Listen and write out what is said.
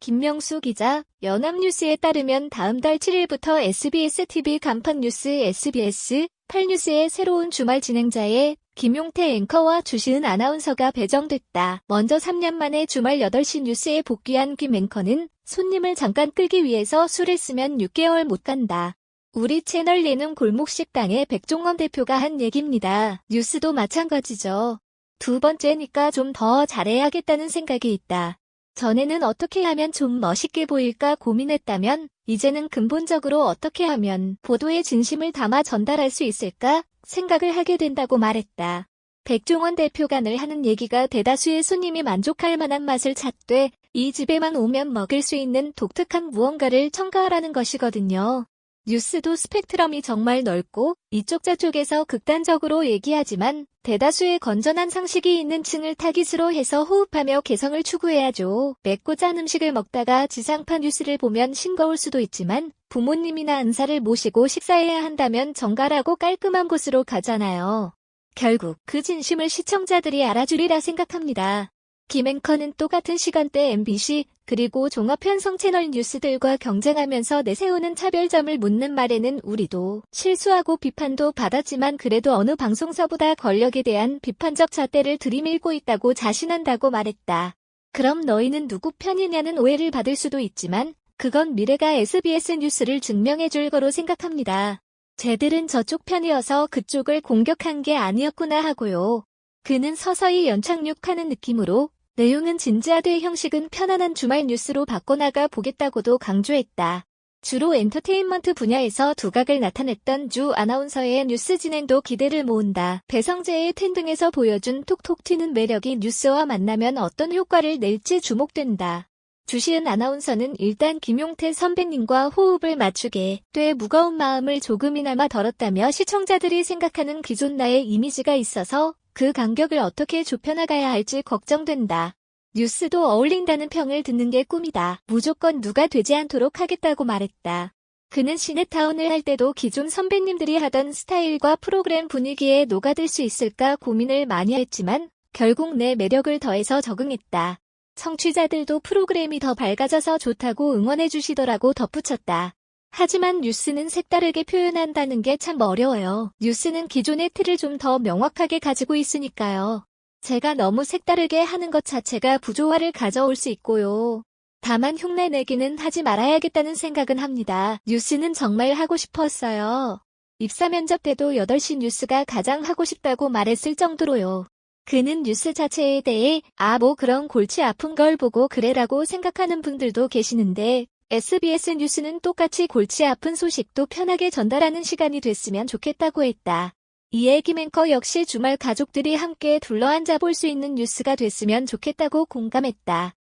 김명수 기자, 연합뉴스에 따르면 다음 달 7일부터 SBS TV 간판 뉴스 SBS 8뉴스의 새로운 주말 진행자에 김용태 앵커와 주시은 아나운서가 배정됐다. 먼저 3년 만에 주말 8시 뉴스에 복귀한 김 앵커는 손님을 잠깐 끌기 위해서 술을 쓰면 6개월 못 간다. 우리 채널 예능 골목식당의 백종원 대표가 한 얘기입니다. 뉴스도 마찬가지죠. 두 번째니까 좀 더 잘해야겠다는 생각이 있다. 전에는 어떻게 하면 좀 멋있게 보일까 고민했다면 이제는 근본적으로 어떻게 하면 보도의 진심을 담아 전달할 수 있을까 생각을 하게 된다고 말했다. 백종원 대표가 늘 하는 얘기가 대다수의 손님이 만족할 만한 맛을 찾되 이 집에만 오면 먹을 수 있는 독특한 무언가를 첨가하라는 것이거든요. 뉴스도 스펙트럼이 정말 넓고 이쪽 저쪽에서 극단적으로 얘기하지만 대다수의 건전한 상식이 있는 층을 타깃으로 해서 호흡하며 개성을 추구해야죠. 맵고 짠 음식을 먹다가 지상파 뉴스를 보면 싱거울 수도 있지만 부모님이나 은사를 모시고 식사해야 한다면 정갈하고 깔끔한 곳으로 가잖아요. 결국 그 진심을 시청자들이 알아주리라 생각합니다. 김 앵커는 똑같은 시간대 MBC 그리고 종합 편성 채널 뉴스들과 경쟁하면서 내세우는 차별점을 묻는 말에는 우리도 실수하고 비판도 받았지만 그래도 어느 방송사보다 권력에 대한 비판적 잣대를 들이밀고 있다고 자신한다고 말했다. 그럼 너희는 누구 편이냐는 오해를 받을 수도 있지만 그건 미래가 SBS 뉴스를 증명해줄 거로 생각합니다. 쟤들은 저쪽 편이어서 그쪽을 공격한 게 아니었구나 하고요. 그는 서서히 연착륙하는 느낌으로 내용은 진지하되 형식은 편안한 주말 뉴스로 바꿔나가 보겠다고도 강조했다. 주로 엔터테인먼트 분야에서 두각을 나타냈던 주 아나운서의 뉴스 진행도 기대를 모은다. 배성재의 텐 등에서 보여준 톡톡 튀는 매력이 뉴스와 만나면 어떤 효과를 낼지 주목된다. 주시은 아나운서는 일단 김용태 선배님과 호흡을 맞추게 돼 무거운 마음을 조금이나마 덜었다며 시청자들이 생각하는 기존 나의 이미지가 있어서 그 간격을 어떻게 좁혀나가야 할지 걱정된다. 뉴스도 어울린다는 평을 듣는 게 꿈이다. 무조건 누가 되지 않도록 하겠다고 말했다. 그는 시네타운을 할 때도 기존 선배님들이 하던 스타일과 프로그램 분위기에 녹아들 수 있을까 고민을 많이 했지만 결국 내 매력을 더해서 적응했다. 청취자들도 프로그램이 더 밝아져서 좋다고 응원해주시더라고 덧붙였다. 하지만 뉴스는 색다르게 표현한다는 게 참 어려워요. 뉴스는 기존의 틀을 좀 더 명확하게 가지고 있으니까요. 제가 너무 색다르게 하는 것 자체가 부조화를 가져올 수 있고요. 다만 흉내내기는 하지 말아야겠다는 생각은 합니다. 뉴스는 정말 하고 싶었어요. 입사 면접 때도 8시 뉴스가 가장 하고 싶다고 말했을 정도로요. 그는 뉴스 자체에 대해 뭐 그런 골치 아픈 걸 보고 그래라고 생각하는 분들도 계시는데 SBS 뉴스는 똑같이 골치 아픈 소식도 편하게 전달하는 시간이 됐으면 좋겠다고 했다. 이에 김 앵커 역시 주말 가족들이 함께 둘러앉아 볼 수 있는 뉴스가 됐으면 좋겠다고 공감했다.